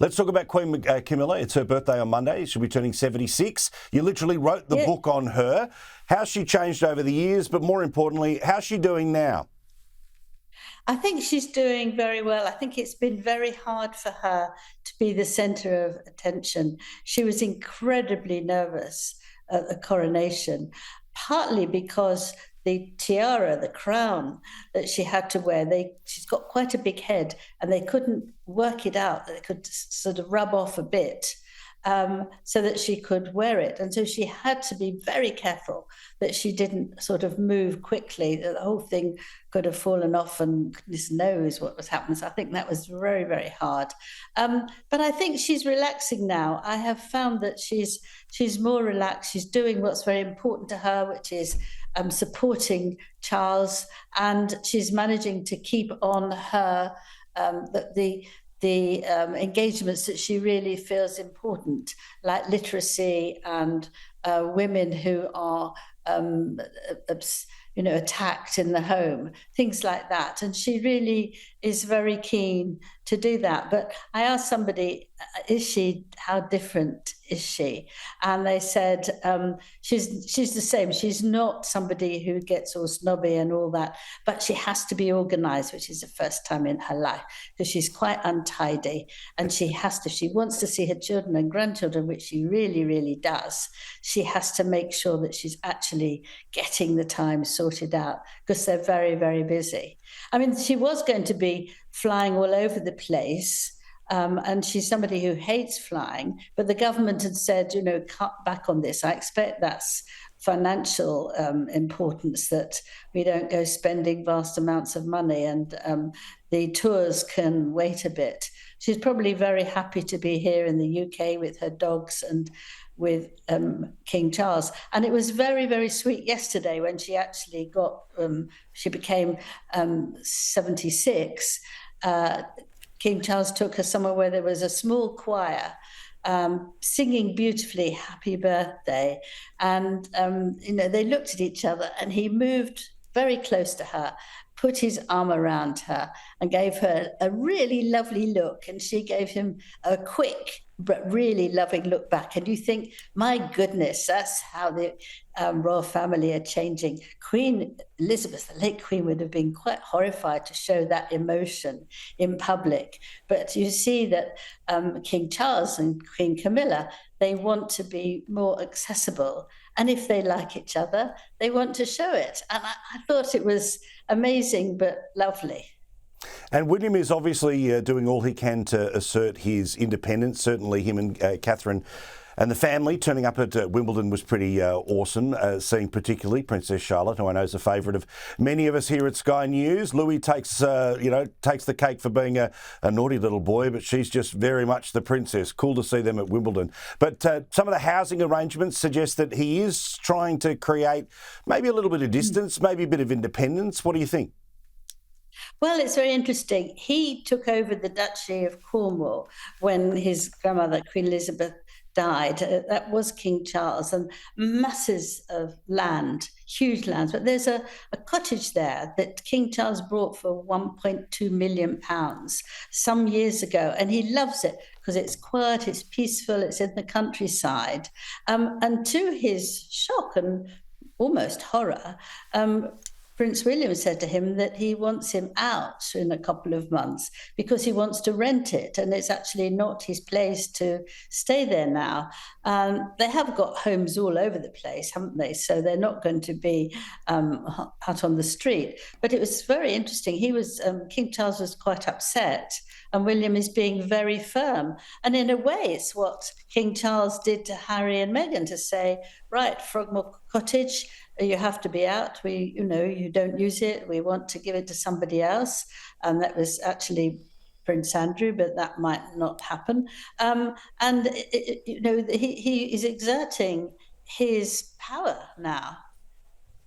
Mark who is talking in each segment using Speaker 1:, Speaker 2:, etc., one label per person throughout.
Speaker 1: Let's talk about Queen Camilla. It's her birthday on Monday. She'll be turning 76. You literally wrote the book on her. How's she changed over the years, but more importantly, how's she doing now?
Speaker 2: I think she's doing very well. I think it's been very hard for her to be the centre of attention. She was incredibly nervous at the coronation, partly because the tiara, the crown that she had to wear, she's got quite a big head and they couldn't work it out. They could sort of rub off a bit so that she could wear it. And so she had to be very careful that she didn't sort of move quickly, that the whole thing could have fallen off and goodness knows what was happening. So I think that was very, very hard. But I think she's relaxing now. I have found that she's more relaxed. She's doing what's very important to her, which is supporting Charles, and she's managing to keep on her the engagements that she really feels important, like literacy and women who are attacked in the home, things like that. And she really is very keen to do that. But I asked somebody, how different is she? And they said, she's the same. She's not somebody who gets all snobby and all that, but she has to be organised, which is the first time in her life, because she's quite untidy. And she wants to see her children and grandchildren, which she really, really does. She has to make sure that she's actually getting the time sorted out, because they're very, very busy. I mean, she was going to be flying all over the place, and she's somebody who hates flying, but the government had said, cut back on this. I expect that's financial importance, that we don't go spending vast amounts of money, and the tours can wait a bit. She's probably very happy to be here in the UK with her dogs and with King Charles. And it was very, very sweet yesterday when she actually she became 76. King Charles took her somewhere where there was a small choir singing beautifully "Happy Birthday," and they looked at each other, and he moved very close to her, put his arm around her, and gave her a really lovely look, and she gave him a quick but really loving look back. And you think, my goodness, that's how the royal family are changing. Queen Elizabeth, the late Queen, would have been quite horrified to show that emotion in public. But you see that King Charles and Queen Camilla, they want to be more accessible. And if they like each other, they want to show it. And I thought it was amazing but lovely.
Speaker 1: And William is obviously doing all he can to assert his independence. Certainly him and Catherine and the family turning up at Wimbledon was pretty awesome, seeing particularly Princess Charlotte, who I know is a favourite of many of us here at Sky News. Louis takes the cake for being a naughty little boy, but she's just very much the princess. Cool to see them at Wimbledon. But some of the housing arrangements suggest that he is trying to create maybe a little bit of distance, maybe a bit of independence. What do you think?
Speaker 2: Well, it's very interesting. He took over the Duchy of Cornwall when his grandmother, Queen Elizabeth, died. That was King Charles, and masses of land, huge lands. But there's a cottage there that King Charles bought for £1.2 million some years ago, and he loves it because it's quiet, it's peaceful, it's in the countryside. And to his shock and almost horror, Prince William said to him that he wants him out in a couple of months because he wants to rent it, and it's actually not his place to stay there now. They have got homes all over the place, haven't they? So they're not going to be out on the street. But it was very interesting. King Charles was quite upset, and William is being very firm. And in a way, it's what King Charles did to Harry and Meghan, to say, right, Frogmore Cottage, you have to be out. You don't use it. We want to give it to somebody else. And that was actually Prince Andrew, but that might not happen. He is exerting his power now.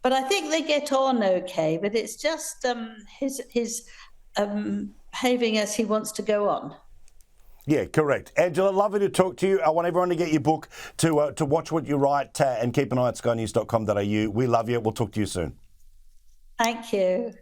Speaker 2: But I think they get on okay. But it's just his behaving as he wants to go on.
Speaker 1: Yeah, correct. Angela, lovely to talk to you. I want everyone to get your book, to watch what you write, and keep an eye at skynews.com.au. We love you. We'll talk to you soon.
Speaker 2: Thank you.